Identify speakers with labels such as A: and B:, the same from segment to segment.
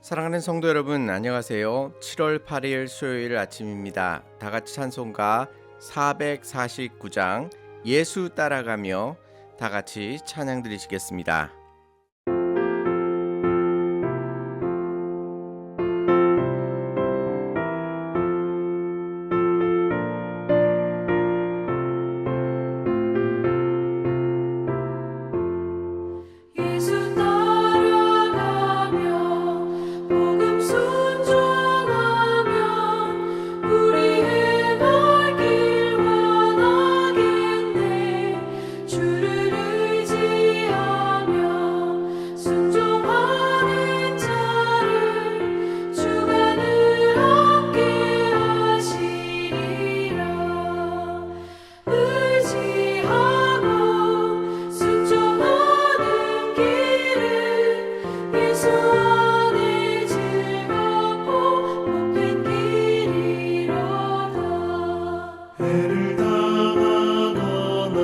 A: 사랑하는 성도 여러분, 안녕하세요. 7월 8일 수요일 아침입니다. 다 같이 찬송가 449장 예수 따라가며 다 같이 찬양 드리시겠습니다.
B: 예수 따라가며 복음 순종하며 우리 행할 길 원하겠네. 주를 의지하며 순종하는 자를 주가 늘 함께 하시리라. 의지하고 순종하는 길은 예수 안에 즐겁고 복된 길이로다.
C: 해를 당하거나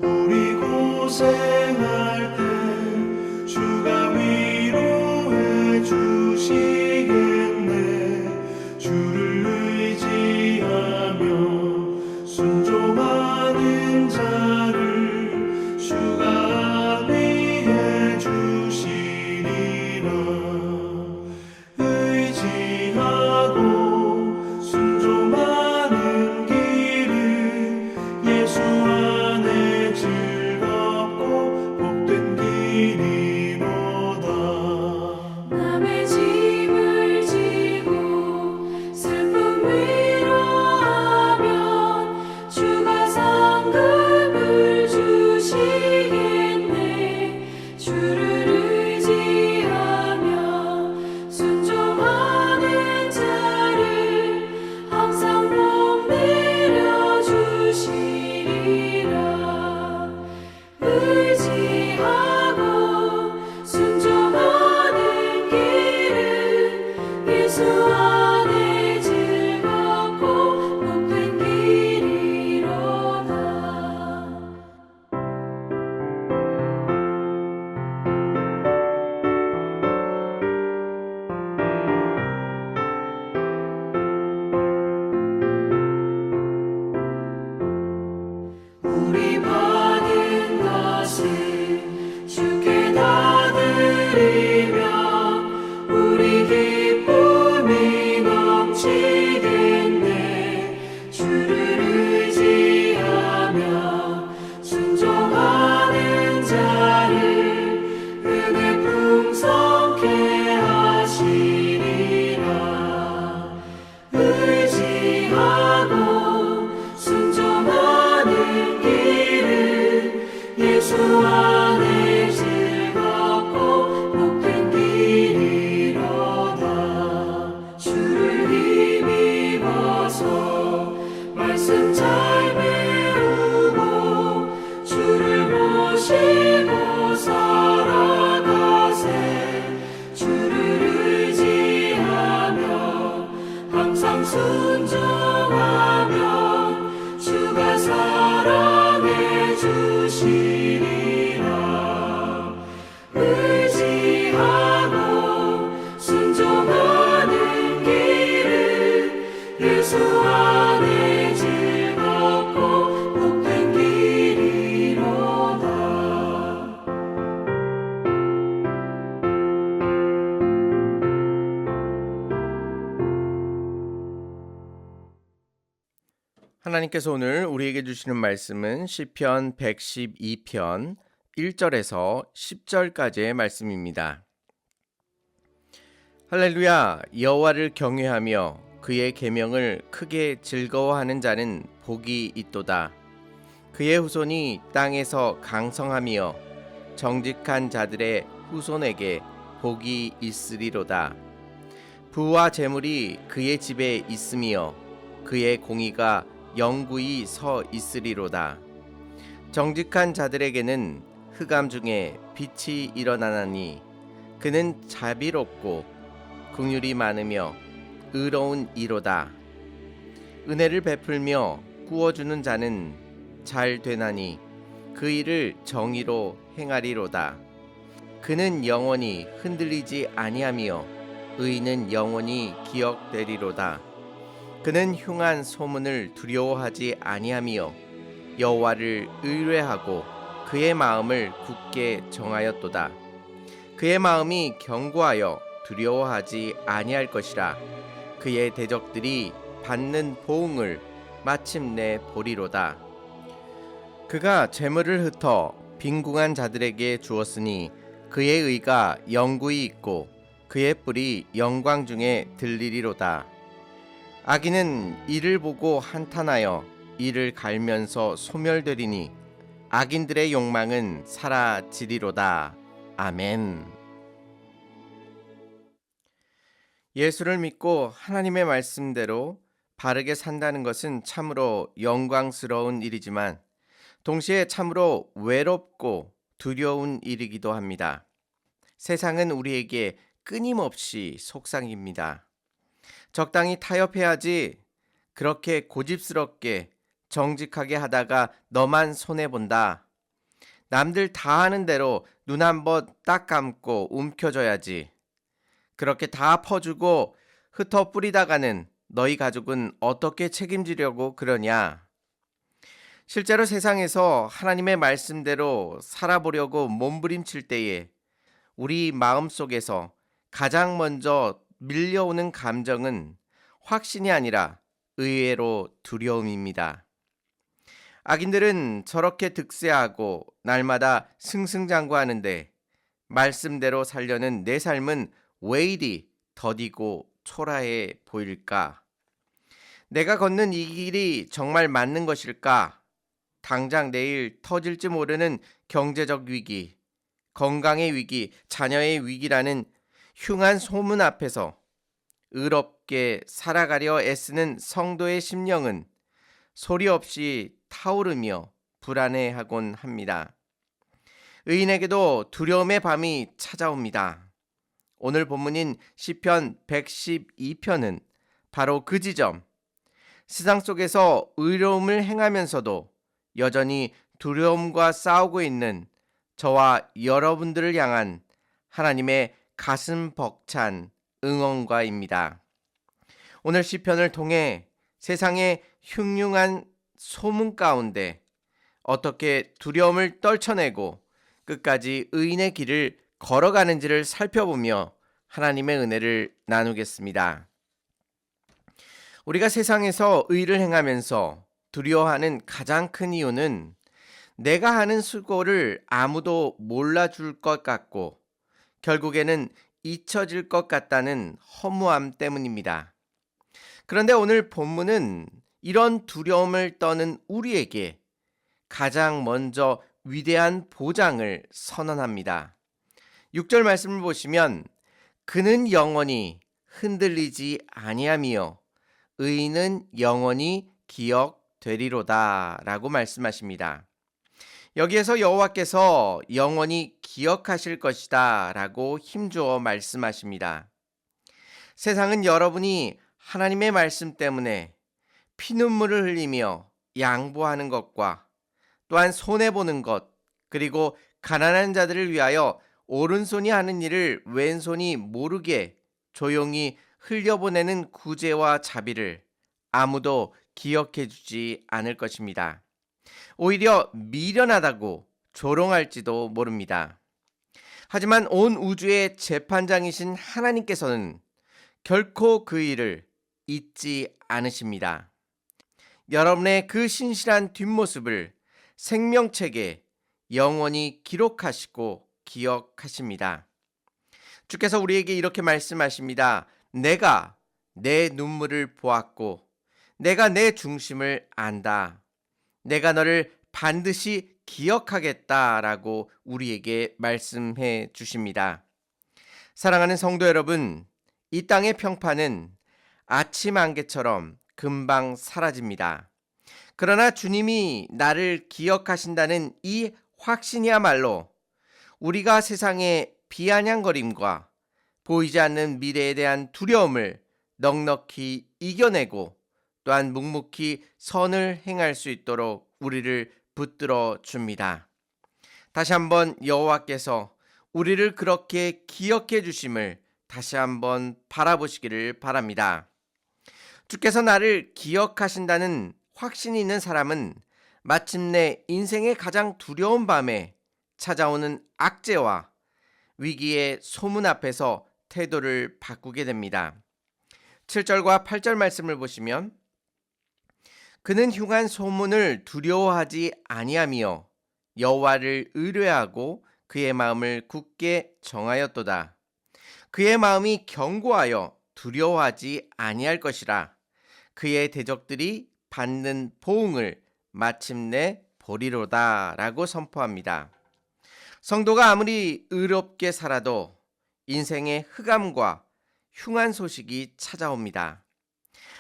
C: 우리 고생할 때 주가 위로해 주시겠네. 주를 의지하며 순종하는 자를 주가 위해 주시리라. 의지하고 순종하는 길은 예수 안에 즐겁고 복된 길이로다.
B: 남의 짐을 지고 슬픔 위로하면 주가 상급을 주시겠네. 주를 의지하며 순종하는 자를 항상 복 내려 주시리라. 의지하고 순종하는 길은 예수 안에 즐겁고 복된 길이로다. 우리 받은 것을 주께 다 드리며 우리 기쁨이 넘치겠네. 주를 의지하며 순종하는 자를 은혜 풍성케 하시리라. 의지하고 순종하는 길은 예수 안에 즐겁고 복된 길이로다. 주를 힘입어서 말씀 잘 배우고 주를 모시고 살아가세. 주를 의지하며 항상 순종하면 주가 사랑해 주시리라. 의지하고 순종하는 길은 예수 안에 즐겁고 복된 길이로다.
A: 하나님께서 오늘 우리에게 주시는 말씀은 시편 112편 1절에서 10절까지의 말씀입니다. 할렐루야! 여호와를 경외하며 그의 계명을 크게 즐거워하는 자는 복이 있도다. 그의 후손이 땅에서 강성하며 정직한 자들의 후손에게 복이 있으리로다. 부와 재물이 그의 집에 있으며 그의 공의가 영구히 서 있으리로다. 정직한 자들에게는 흑암 중에 빛이 일어나나니 그는 자비롭고 긍휼이 많으며 의로운 이로다. 은혜를 베풀며 구워주는 자는 잘 되나니 그 일을 정의로 행하리로다. 그는 영원히 흔들리지 아니하며 의인은 영원히 기억되리로다. 그는 흉한 소문을 두려워하지 아니하며 여호와를 의뢰하고 그의 마음을 굳게 정하였도다. 그의 마음이 견고하여 두려워하지 아니할 것이라. 그의 대적들이 받는 보응을 마침내 보리로다. 그가 재물을 흩어 빈궁한 자들에게 주었으니 그의 의가 영구히 있고 그의 뿔이 영광 중에 들리리로다. 악인은 이를 보고 한탄하여 이를 갈면서 소멸되리니 악인들의 욕망은 사라지리로다. 아멘. 예수를 믿고 하나님의 말씀대로 바르게 산다는 것은 참으로 영광스러운 일이지만 동시에 참으로 외롭고 두려운 일이기도 합니다. 세상은 우리에게 끊임없이 속삭입니다. 적당히 타협해야지, 그렇게 고집스럽게 정직하게 하다가 너만 손해본다. 남들 다 하는 대로 눈 한번 딱 감고 움켜줘야지. 그렇게 다 퍼주고 흩어 뿌리다가는 너희 가족은 어떻게 책임지려고 그러냐. 실제로 세상에서 하나님의 말씀대로 살아보려고 몸부림칠 때에 우리 마음속에서 가장 먼저 밀려오는 감정은 확신이 아니라 의외로 두려움입니다. 악인들은 저렇게 득세하고 날마다 승승장구하는데 말씀대로 살려는 내 삶은 왜 이리 더디고 초라해 보일까? 내가 걷는 이 길이 정말 맞는 것일까? 당장 내일 터질지 모르는 경제적 위기, 건강의 위기, 자녀의 위기라는 흉한 소문 앞에서 의롭게 살아가려 애쓰는 성도의 심령은 소리 없이 타오르며 불안해하곤 합니다. 의인에게도 두려움의 밤이 찾아옵니다. 오늘 본문인 시편 112편은 바로 그 지점, 세상 속에서 의로움을 행하면서도 여전히 두려움과 싸우고 있는 저와 여러분들을 향한 하나님의 가슴 벅찬 응원과입니다. 오늘 시편을 통해 세상의 흉흉한 소문 가운데 어떻게 두려움을 떨쳐내고 끝까지 의인의 길을 걸어가는지를 살펴보며 하나님의 은혜를 나누겠습니다. 우리가 세상에서 의를 행하면서 두려워하는 가장 큰 이유는 내가 하는 수고를 아무도 몰라줄 것 같고 결국에는 잊혀질 것 같다는 허무함 때문입니다. 그런데 오늘 본문은 이런 두려움을 떠는 우리에게 가장 먼저 위대한 보장을 선언합니다. 6절 말씀을 보시면 그는 영원히 흔들리지 아니하며 의인은 영원히 기억되리로다 라고 말씀하십니다. 여기에서 여호와께서 영원히 기억하실 것이다 라고 힘주어 말씀하십니다. 세상은 여러분이 하나님의 말씀 때문에 피눈물을 흘리며 양보하는 것과 또한 손해보는 것, 그리고 가난한 자들을 위하여 오른손이 하는 일을 왼손이 모르게 조용히 흘려보내는 구제와 자비를 아무도 기억해 주지 않을 것입니다. 오히려 미련하다고 조롱할지도 모릅니다. 하지만 온 우주의 재판장이신 하나님께서는 결코 그 일을 잊지 않으십니다. 여러분의 그 신실한 뒷모습을 생명책에 영원히 기록하시고 기억하십니다. 주께서 우리에게 이렇게 말씀하십니다. 내가 내 눈물을 보았고 내가 내 중심을 안다. 내가 너를 반드시 기억하겠다라고 우리에게 말씀해 주십니다. 사랑하는 성도 여러분, 이 땅의 평판은 아침 안개처럼 금방 사라집니다. 그러나 주님이 나를 기억하신다는 이 확신이야말로 우리가 세상의 비아냥거림과 보이지 않는 미래에 대한 두려움을 넉넉히 이겨내고 또한 묵묵히 선을 행할 수 있도록 우리를 붙들어 줍니다. 다시 한번 여호와께서 우리를 그렇게 기억해 주심을 다시 한번 바라보시기를 바랍니다. 주께서 나를 기억하신다는 확신이 있는 사람은 마침내 인생의 가장 두려운 밤에 찾아오는 악재와 위기의 소문 앞에서 태도를 바꾸게 됩니다. 7절과 8절 말씀을 보시면 그는 흉한 소문을 두려워하지 아니하며 여호와를 의뢰하고 그의 마음을 굳게 정하였도다. 그의 마음이 견고하여 두려워하지 아니할 것이라. 그의 대적들이 받는 보응을 마침내 보리로다 라고 선포합니다. 성도가 아무리 의롭게 살아도 인생의 흑암과 흉한 소식이 찾아옵니다.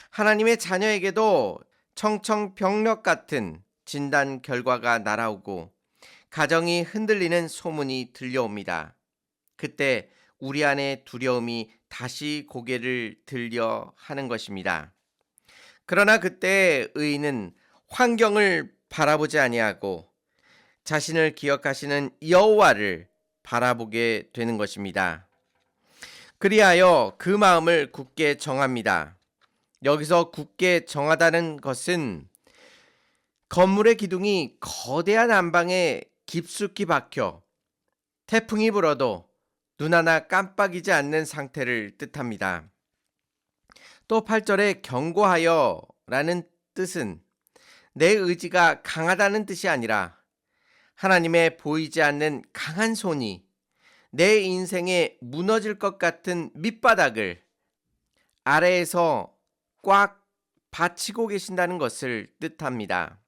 A: 하나님의 자녀에게도 청청병력 같은 진단 결과가 날아오고 가정이 흔들리는 소문이 들려옵니다. 그때 우리 안에 두려움이 다시 고개를 들려 하는 것입니다. 그러나 그때 의인은 환경을 바라보지 아니하고 자신을 기억하시는 여호와를 바라보게 되는 것입니다. 그리하여 그 마음을 굳게 정합니다. 여기서 굳게 정하다는 것은 건물의 기둥이 거대한 안방에 깊숙이 박혀 태풍이 불어도 눈 하나 깜빡이지 않는 상태를 뜻합니다. 또 8절에 견고하여 라는 뜻은 내 의지가 강하다는 뜻이 아니라 하나님의 보이지 않는 강한 손이 내 인생에 무너질 것 같은 밑바닥을 아래에서 꽉 받치고 계신다는 것을 뜻합니다.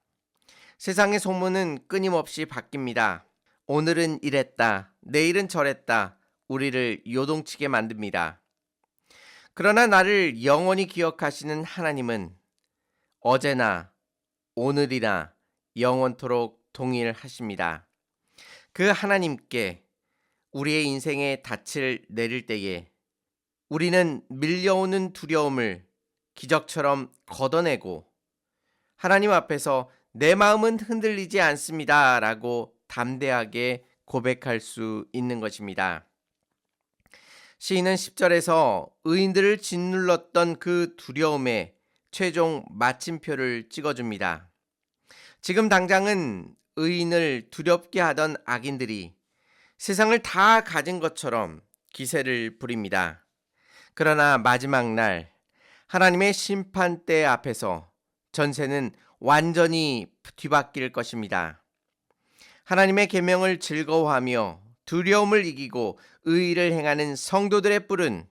A: 세상의 소문은 끊임없이 바뀝니다. 오늘은 이랬다, 내일은 저랬다, 우리를 요동치게 만듭니다. 그러나 나를 영원히 기억하시는 하나님은 어제나 오늘이나 영원토록 동일하십니다. 그 하나님께 우리의 인생의 닻을 내릴 때에 우리는 밀려오는 두려움을 기적처럼 걷어내고 하나님 앞에서 내 마음은 흔들리지 않습니다 라고 담대하게 고백할 수 있는 것입니다. 시인은 10절에서 의인들을 짓눌렀던 그 두려움에 최종 마침표를 찍어줍니다. 지금 당장은 의인을 두렵게 하던 악인들이 세상을 다 가진 것처럼 기세를 부립니다. 그러나 마지막 날 하나님의 심판대 앞에서 전세는 완전히 뒤바뀔 것입니다. 하나님의 계명을 즐거워하며 두려움을 이기고 의의를 행하는 성도들의 뿔은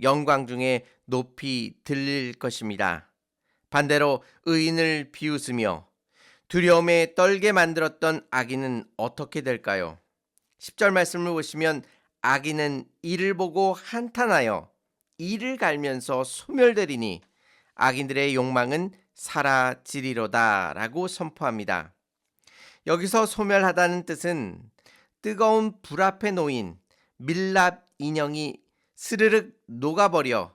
A: 영광 중에 높이 들릴 것입니다. 반대로 의인을 비웃으며 두려움에 떨게 만들었던 악인은 어떻게 될까요? 10절 말씀을 보시면 악인은 이를 보고 한탄하여 이를 갈면서 소멸되리니 악인들의 욕망은 사라지리로다 라고 선포합니다. 여기서 소멸하다는 뜻은 뜨거운 불 앞에 놓인 밀랍 인형이 스르륵 녹아버려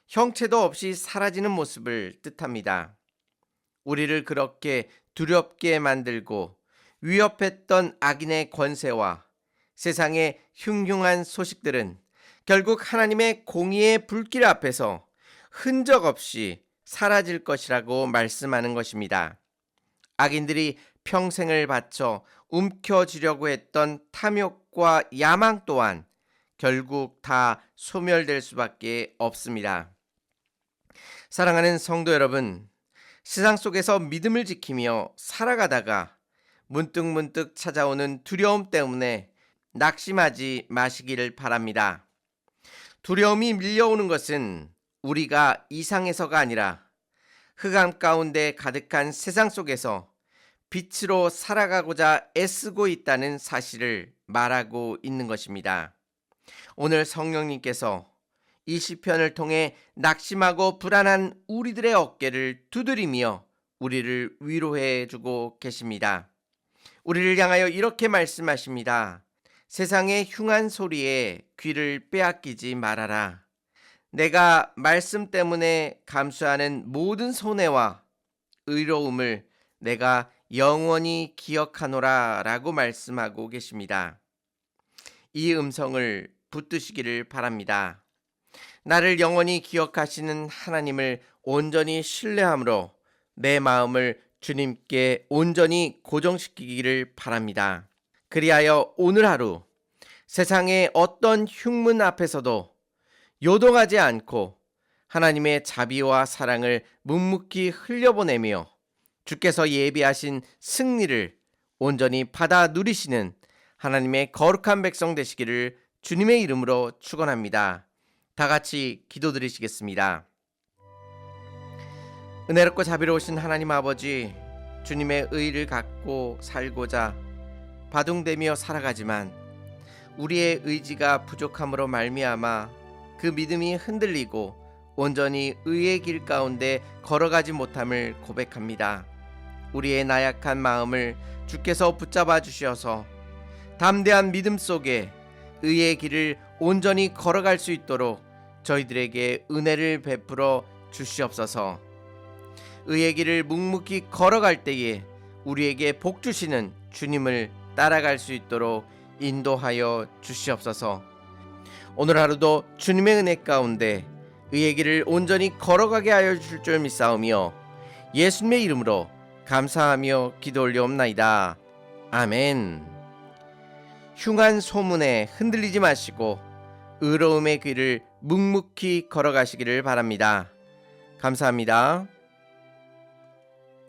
A: 형체도 없이 사라지는 모습을 뜻합니다. 우리를 그렇게 두렵게 만들고 위협했던 악인의 권세와 세상의 흉흉한 소식들은 결국 하나님의 공의의 불길 앞에서 흔적 없이 사라질 것이라고 말씀하는 것입니다. 악인들이 평생을 바쳐 움켜쥐려고 했던 탐욕과 야망 또한 결국 다 소멸될 수밖에 없습니다. 사랑하는 성도 여러분, 세상 속에서 믿음을 지키며 살아가다가 문득문득 찾아오는 두려움 때문에 낙심하지 마시기를 바랍니다. 두려움이 밀려오는 것은 우리가 이상해서가 아니라 흑암 가운데 가득한 세상 속에서 빛으로 살아가고자 애쓰고 있다는 사실을 말하고 있는 것입니다. 오늘 성령님께서 이 시편을 통해 낙심하고 불안한 우리들의 어깨를 두드리며 우리를 위로해 주고 계십니다. 우리를 향하여 이렇게 말씀하십니다. 세상의 흉한 소리에 귀를 빼앗기지 말아라. 내가 말씀 때문에 감수하는 모든 손해와 의로움을 내가 영원히 기억하노라 라고 말씀하고 계십니다. 이 음성을 붙드시기를 바랍니다. 나를 영원히 기억하시는 하나님을 온전히 신뢰함으로 내 마음을 주님께 온전히 고정시키기를 바랍니다. 그리하여 오늘 하루 세상의 어떤 흉문 앞에서도 요동하지 않고 하나님의 자비와 사랑을 묵묵히 흘려보내며 주께서 예비하신 승리를 온전히 받아 누리시는 하나님의 거룩한 백성 되시기를 주님의 이름으로 축원합니다. 다 같이 기도드리시겠습니다. 은혜롭고 자비로우신 하나님 아버지, 주님의 의를 갖고 살고자 바둥대며 살아가지만 우리의 의지가 부족함으로 말미암아 그 믿음이 흔들리고 온전히 의의 길 가운데 걸어가지 못함을 고백합니다. 우리의 나약한 마음을 주께서 붙잡아 주셔서 담대한 믿음 속에 의의 길을 온전히 걸어갈 수 있도록 저희들에게 은혜를 베풀어 주시옵소서. 의의 길을 묵묵히 걸어갈 때에 우리에게 복 주시는 주님을 따라갈 수 있도록 인도하여 주시옵소서. 오늘 하루도 주님의 은혜 가운데 의의 길을 온전히 걸어가게 하여 주실 줄 믿사오며 예수님의 이름으로 감사하며 기도 올려옵나이다. 아멘. 흉한 소문에 흔들리지 마시고 의로움의 길을 묵묵히 걸어가시기를 바랍니다. 감사합니다.